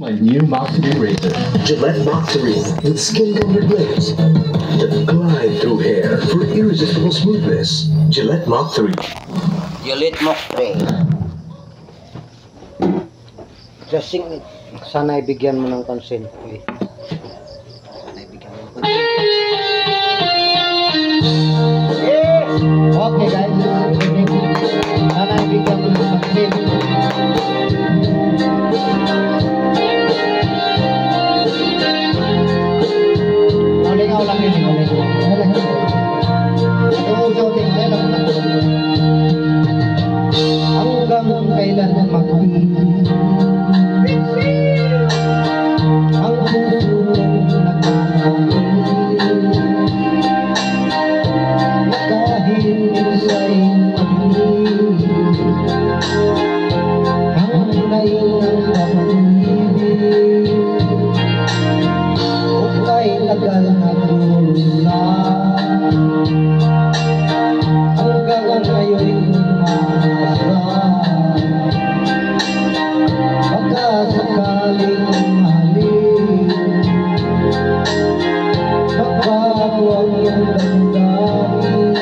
My new Mach 3 razor. Gillette Mach 3 with skin-covered blades that glide through hair for irresistible smoothness. Gillette Mach 3. Gillette Mach 3. Just sana ibigyan mo ng consent. Sana ibigyan mo ng consent. Okay guys. Sana ibigyan mo ng consent. Ikaw lang yun, hanggang kailan mag-ibig ang puso nagmamahal dahil sa'y mag-ibig ang nainang pag-ibig o kay tagal na hanggang ngayon umasa baka sakaling mahalin magbago ang iyong damdamin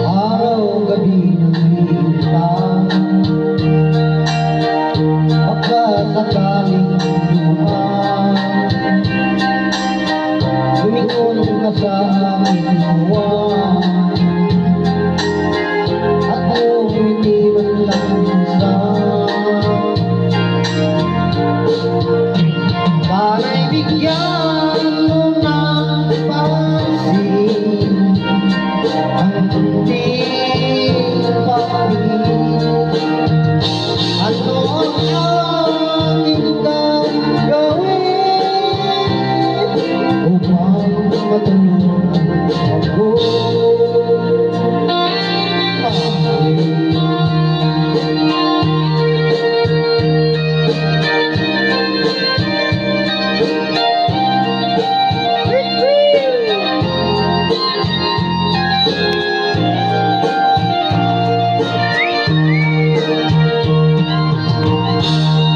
araw-gabi ng hintay baka sakaling lumingon ka sa aking buwan at kung hindi man lang sana'y bigyan mo ng pansin ang kunting pag-ibig. Ano ang aking gagawin upang matulungan ako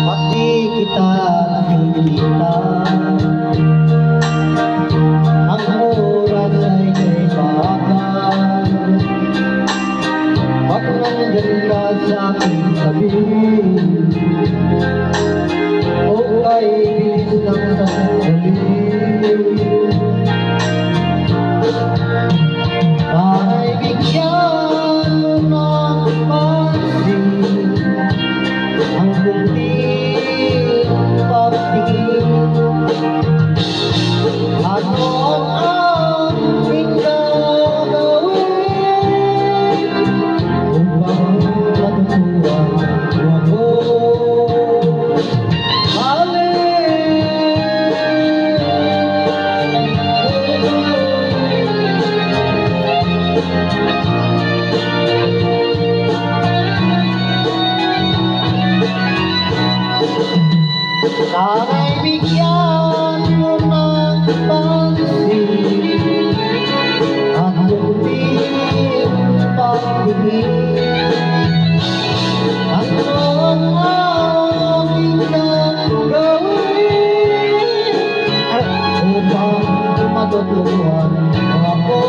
pati kita nakikita ang oras ay kay bakal pag nandyan ka sa aking tabi o kay bilis ng sandali sana'y bigyan mo ng pansin ang kunting pag-ibig. Ano ang aking gagawin upang matutuwa ako sana'y bigyan mo ng pansin at kunting pag-ibig. Ano ang aking gagawin upang matutuwan ako?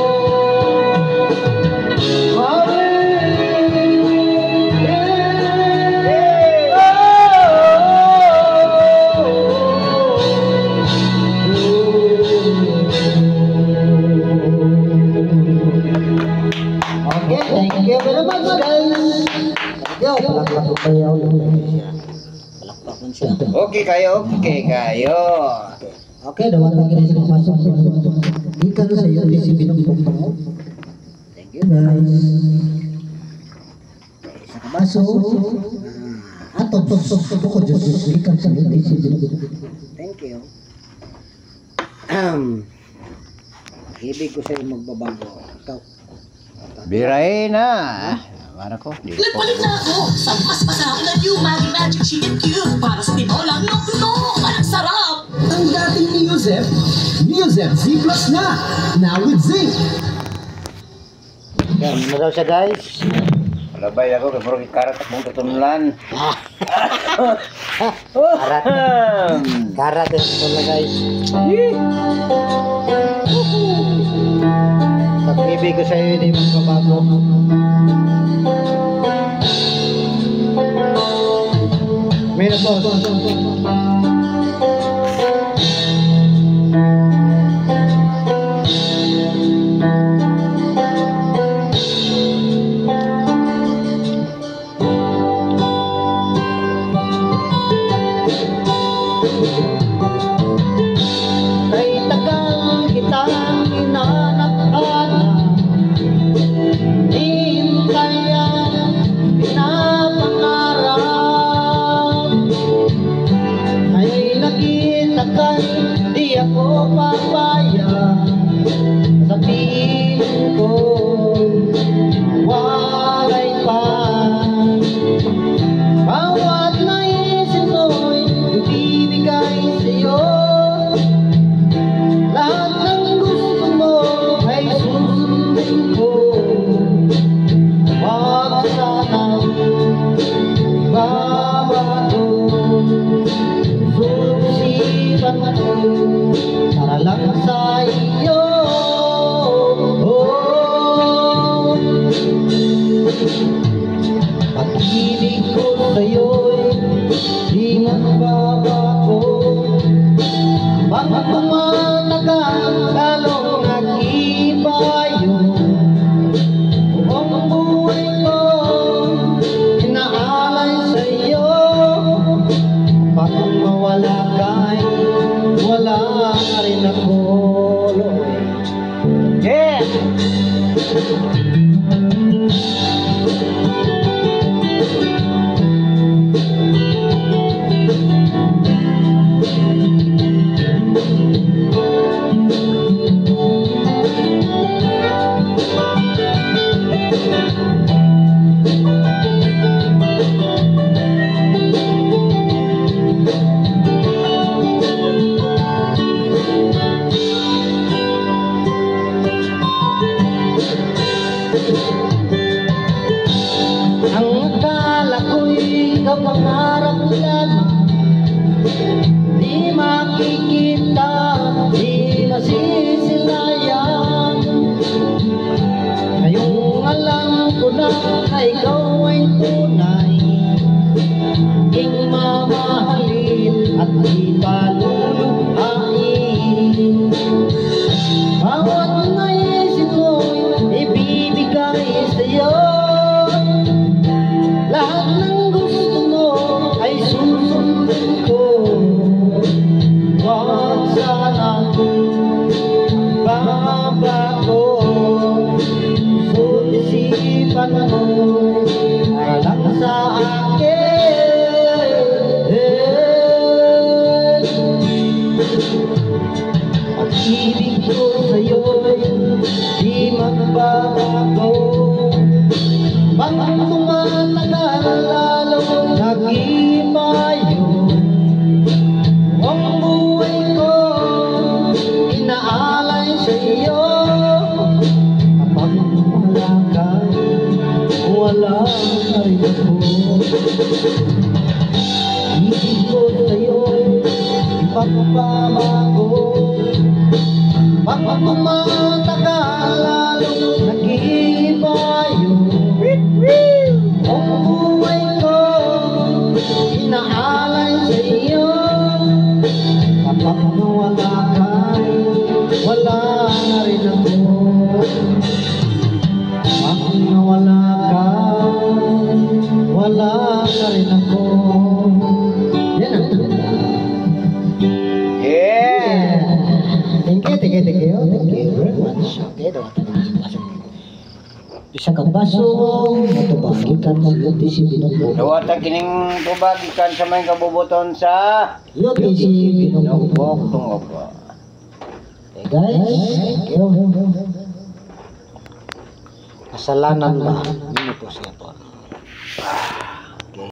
Okay, thank you very much guys. Thank you. Palakpak kayo. Palakpak siya. Okay kayo. Okay, dapat kita sila masuk. Ikan sa iyo di sini pinupok. Thank you guys. Isa ka masuk. Ato tok ko just ikan sa iyo di sini. Thank you. Ibig ko sa'yo magbabago. Ikaw. Birahin na. Para ko. Nagpalit na ako sa mas masarap na new Maggi Magic Chicken Cube para sa tinolang nuno. Ang sarap! Ang dating Neozep Z Plus na. Now with zinc. Yan, ano daw siya guys? Labay ako kay murag karat akong tutunlan. Karat. Karat ito na guys. Pag-ibig ko sa'yo hindi magbabago. May nagpos. Kay tagal kitang inaanak-anak, hintay ang pinapangarap. Ngayon'y nakita kay di ako papayag. Sabihin ko, walay pa. Bawat naisip ko'y ibibigay sa'yo. Lahat ng gusto mo ay susundin ko. Wag sanang babago. Susipan ko para lang sa iyo. Pag-ibig ko sa'yo'y di magbabago. Bakit tumatagal lalong nag-iba yun? Buong buhay ko inaalay sa'yo. Bakit mawala ka'y wala na rin ako. Yeah! Ang akala ko'y kapangarap lamang, di makikita, di masisilayan. Ngayong alam ko na ikaw ay tunay, aking mamahalin at di paluluhain. Bawat naisip ko'y ibibigay sa'yo. Lahat ng gusto mo ay susundin ko. Wag sanang babago. Susipan mo ay lang sa akin. Pag-ibig ko sa'yo'y di magbabago. Bakit tumatagal lalong nag-iba yun? Ang buhay ko inaalay sa iyo. Kapag wala ka, wala na rin ako. Ibig ko sa'yo ipagpapabago. Bakit tumatagal lalong nag-iba yun? Ang buhay ko inaalay sa iyo. Kapag nawala ka, wala na rin ako. Kapag nawala ka, wala na rin ako. Yan ang tanda. Yeah! Thank you very much. Okay, daw ito na pasok. Isa kang baso, matubagikan sa yote si Binonggo. Dawata kining tubag ikan sa may kabubuton sa Yote si Binonggo. Nubok tungog. Okay guys, thank you. Kasalanan ba? Hindi po siya po.